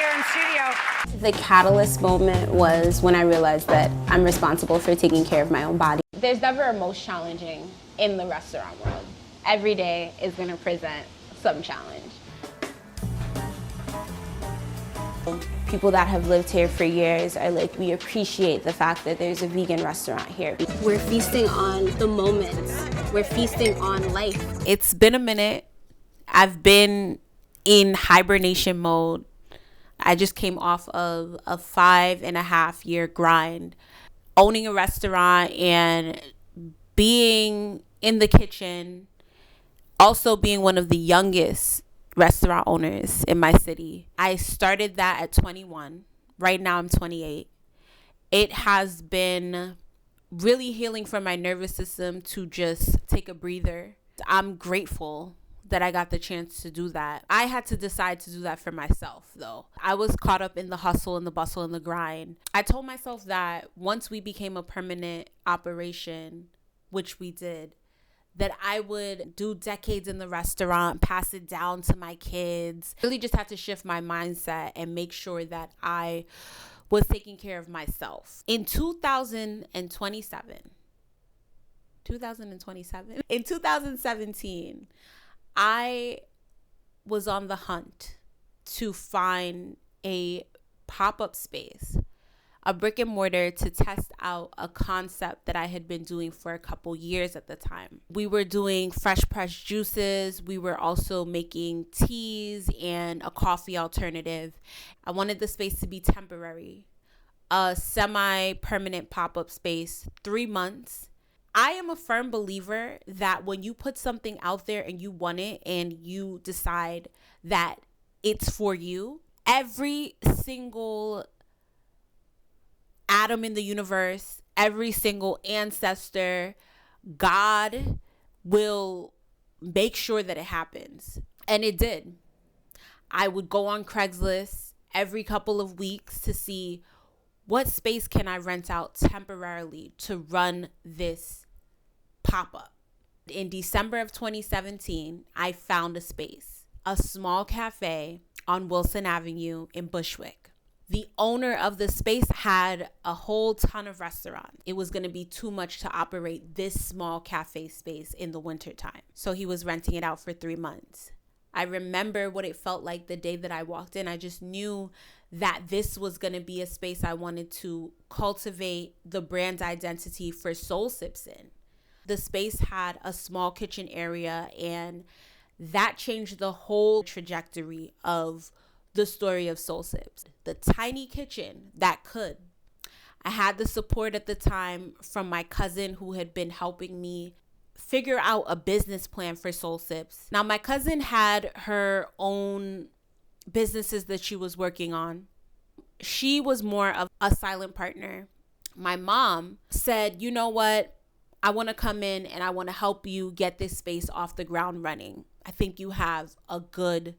here in studio. The catalyst moment was when I realized that I'm responsible for taking care of my own body. There's never a most challenging in the restaurant world. Every day is going to present some challenge. People that have lived here for years are like, we appreciate the fact that there's a vegan restaurant here. We're feasting on the moments. We're feasting on life. It's been a minute. I've been in hibernation mode. I just came off of a 5.5-year grind, owning a restaurant and being in the kitchen, also being one of the youngest restaurant owners in my city. I started that at 21. Right now I'm 28. It has been really healing for my nervous system to just take a breather. I'm grateful that I got the chance to do that. I had to decide to do that for myself, though. I was caught up in the hustle and the bustle and the grind. I told myself that once we became a permanent operation, which we did, that I would do decades in the restaurant, pass it down to my kids. Really just had to shift my mindset and make sure that I was taking care of myself. In 2017, I was on the hunt to find a pop-up space, a brick and mortar, to test out a concept that I had been doing for a couple years at the time. We were doing fresh pressed juices. We were also making teas and a coffee alternative. I wanted the space to be temporary, a semi-permanent pop-up space, 3 months. I am a firm believer that when you put something out there and you want it and you decide that it's for you, every single atom in the universe, every single ancestor, God will make sure that it happens. And it did. I would go on Craigslist every couple of weeks to see what space can I rent out temporarily to run this pop-up. In December of 2017, I found a space, a small cafe on Wilson Avenue in Bushwick. The owner of the space had a whole ton of restaurants. It was going to be too much to operate this small cafe space in the wintertime. So he was renting it out for 3 months. I remember what it felt like the day that I walked in. I just knew that this was going to be a space I wanted to cultivate the brand identity for Soul Sips in. The space had a small kitchen area, and that changed the whole trajectory of the story of Soul Sips. The tiny kitchen that could. I had the support at the time from my cousin who had been helping me figure out a business plan for Soul Sips. Now, my cousin had her own businesses that she was working on. She was more of a silent partner. My mom said, you know what? I want to come in and I want to help you get this space off the ground running. I think you have a good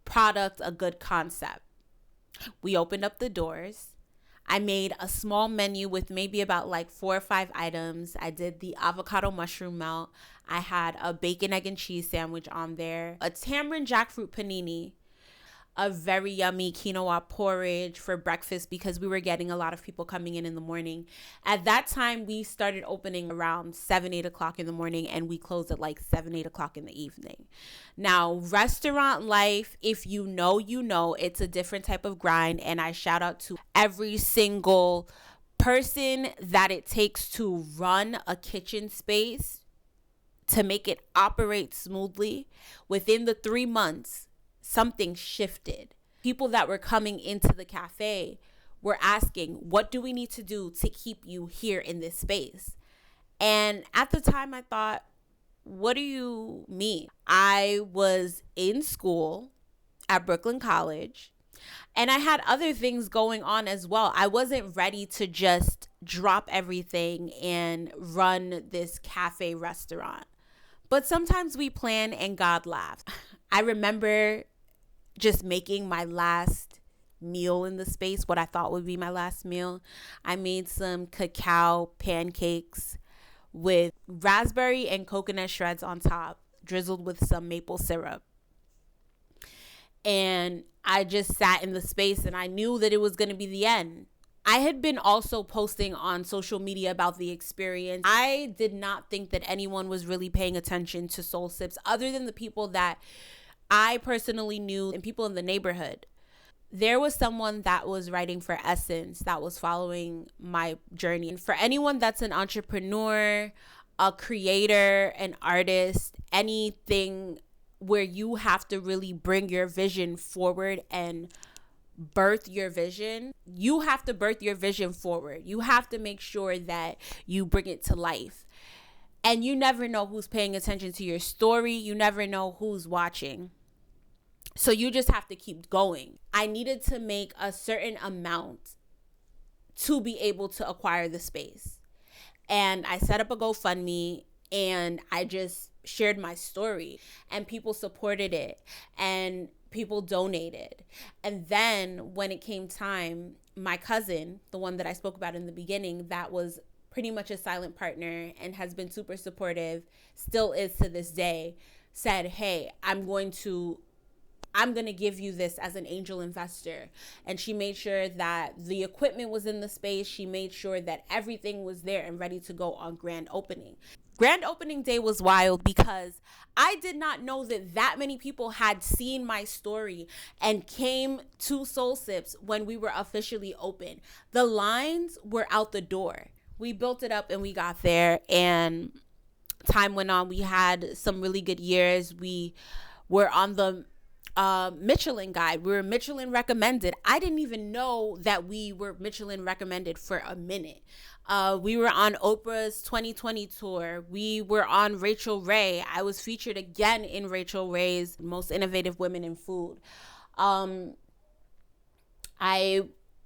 product, a good concept. We opened up the doors. I made a small menu with maybe about like 4 or 5 items. I did the avocado mushroom melt. I had a bacon, egg, and cheese sandwich on there, a tamarind jackfruit panini, a very yummy quinoa porridge for breakfast because we were getting a lot of people coming in the morning. At that time, we started opening around 7, 8 o'clock in the morning, and we closed at like 7, 8 o'clock in the evening. Now, restaurant life, if you know, you know, it's a different type of grind. And I shout out to every single person that it takes to run a kitchen space to make it operate smoothly. Within the 3 months, something shifted. People that were coming into the cafe were asking, what do we need to do to keep you here in this space? And at the time I thought, what do you mean? I was in school at Brooklyn College and I had other things going on as well. I wasn't ready to just drop everything and run this cafe restaurant. But sometimes we plan and God laughs. I remember just making my last meal in the space, what I thought would be my last meal. I made some cacao pancakes with raspberry and coconut shreds on top, drizzled with some maple syrup. And I just sat in the space and I knew that it was going to be the end. I had been also posting on social media about the experience. I did not think that anyone was really paying attention to Soul Sips other than the people that I personally knew and people in the neighborhood. There was someone that was writing for Essence that was following my journey. And for anyone that's an entrepreneur, a creator, an artist, anything where you have to really bring your vision forward and birth your vision, you have to birth your vision forward. You have to make sure that you bring it to life. And you never know who's paying attention to your story. You never know who's watching. So you just have to keep going. I needed to make a certain amount to be able to acquire the space. And I set up a GoFundMe and I just shared my story and people supported it and people donated. And then when it came time, my cousin, the one that I spoke about in the beginning, that was pretty much a silent partner and has been super supportive, still is to this day, said, hey, I'm going to give you this as an angel investor. And she made sure that the equipment was in the space. She made sure that everything was there and ready to go on grand opening. Grand opening day was wild because I did not know that many people had seen my story and came to Soul Sips when we were officially open. The lines were out the door. We built it up and we got there, and time went on. We had some really good years. We were on the Michelin guide. We were Michelin recommended. I didn't even know that we were Michelin recommended for a minute. We were on Oprah's 2020 tour. We were on Rachel Ray. I was featured again in Rachel Ray's Most Innovative Women in Food. I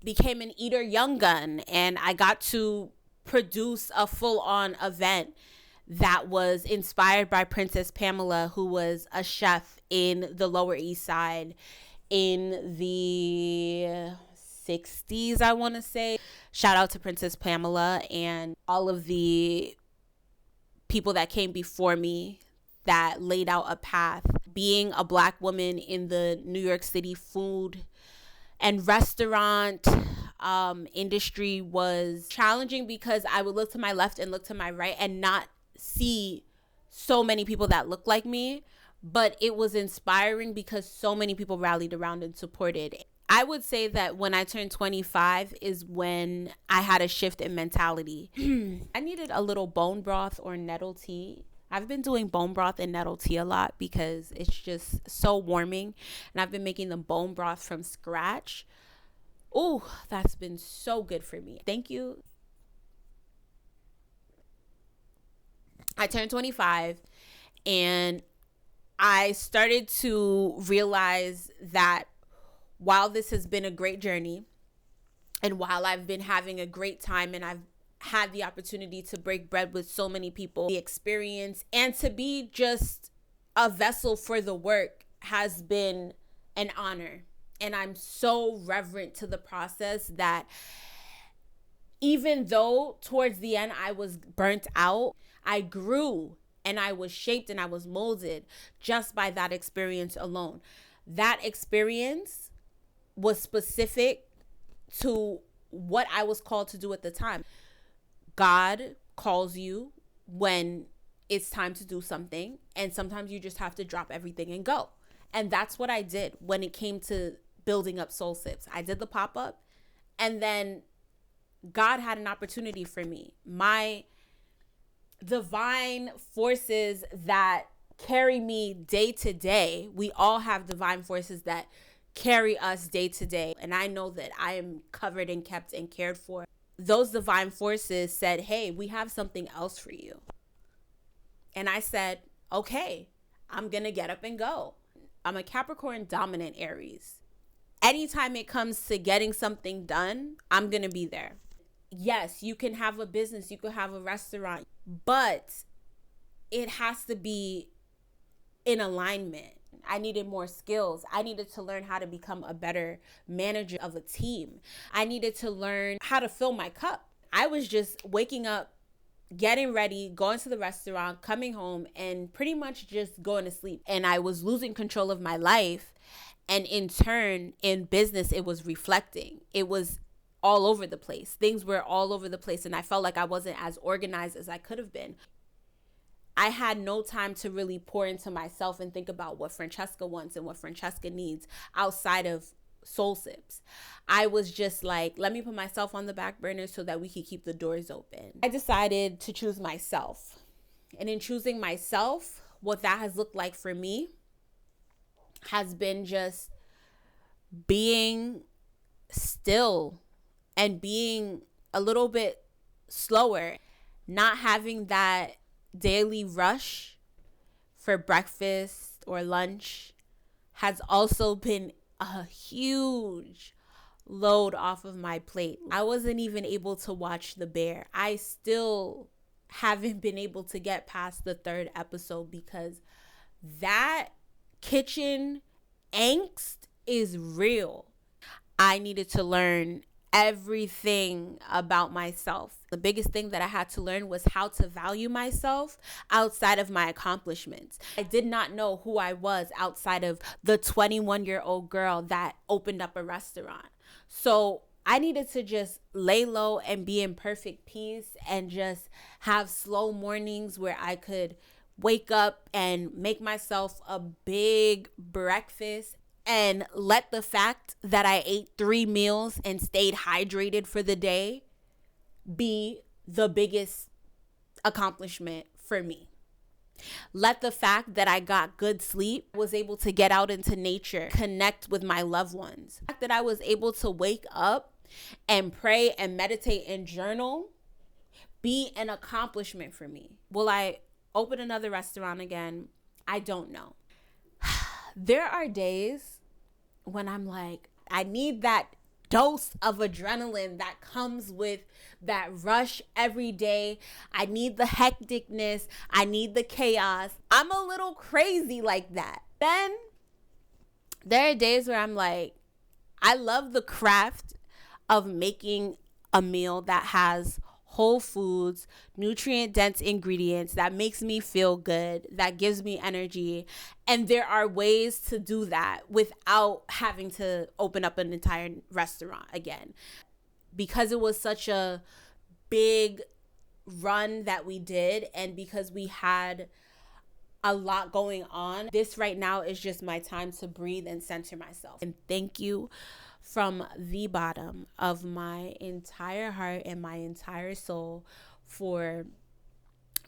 became an Eater Young Gun, and I got to produce a full-on event that was inspired by Princess Pamela, who was a chef in the Lower East Side in the 60s, I want to say. Shout out to Princess Pamela and all of the people that came before me that laid out a path. Being a Black woman in the New York City food and restaurant industry was challenging because I would look to my left and look to my right and not see so many people that look like me, but it was inspiring because so many people rallied around and supported. I would say that when I turned 25 is when I had a shift in mentality. I needed a little bone broth or nettle tea. I've been doing bone broth and nettle tea a lot because it's just so warming, and I've been making the bone broth from scratch. Oh, that's been so good for me. Thank you. I turned 25 and I started to realize that while this has been a great journey and while I've been having a great time and I've had the opportunity to break bread with so many people, the experience and to be just a vessel for the work has been an honor. And I'm so reverent to the process that even though towards the end I was burnt out, I grew and I was shaped and I was molded just by that experience alone. That experience was specific to what I was called to do at the time. God calls you when it's time to do something, and sometimes you just have to drop everything and go. And that's what I did when it came to building up Soul Sips. I did the pop-up, and then God had an opportunity for me. My divine forces that carry me day to day, we all have divine forces that carry us day to day. And I know that I am covered and kept and cared for. Those divine forces said, hey, we have something else for you. And I said, okay, I'm going to get up and go. I'm a Capricorn dominant Aries. Anytime it comes to getting something done, I'm going to be there. Yes, you can have a business, you could have a restaurant, but it has to be in alignment. I needed more skills. I needed to learn how to become a better manager of a team. I needed to learn how to fill my cup. I was just waking up, getting ready, going to the restaurant, coming home, and pretty much just going to sleep. And I was losing control of my life. And in turn, in business, it was reflecting. It was all over the place. Things were all over the place. And I felt like I wasn't as organized as I could have been. I had no time to really pour into myself and think about what Francesca wants and what Francesca needs outside of Soul Sips. I was just like, let me put myself on the back burner so that we could keep the doors open. I decided to choose myself. And in choosing myself, what that has looked like for me has been just being still and being a little bit slower, not having that daily rush for breakfast or lunch has also been a huge load off of my plate. I wasn't even able to watch The Bear. I still haven't been able to get past the 3rd episode because that kitchen angst is real. I needed to learn everything about myself. The biggest thing that I had to learn was how to value myself outside of my accomplishments. I did not know who I was outside of the 21-year-old girl that opened up a restaurant. So I needed to just lay low and be in perfect peace and just have slow mornings where I could wake up and make myself a big breakfast and let the fact that I ate 3 meals and stayed hydrated for the day be the biggest accomplishment for me. Let the fact that I got good sleep, was able to get out into nature, connect with my loved ones. The fact that I was able to wake up and pray and meditate and journal be an accomplishment for me. Will I open another restaurant again? I don't know. There are days when I'm like, I need that dose of adrenaline that comes with that rush every day. I need the hecticness. I need the chaos. I'm a little crazy like that. Then there are days where I'm like, I love the craft of making a meal that has whole foods, nutrient-dense ingredients that makes me feel good, that gives me energy. And there are ways to do that without having to open up an entire restaurant again. Because it was such a big run that we did, and because we had a lot going on, this right now is just my time to breathe and center myself. And thank you from the bottom of my entire heart and my entire soul for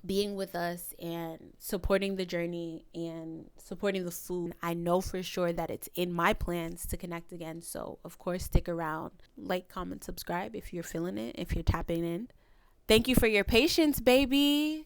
being with us and supporting the journey and supporting the food. I know for sure that it's in my plans to connect again. So of course, stick around, like, comment, subscribe if you're feeling it, if you're tapping in. Thank you for your patience, baby.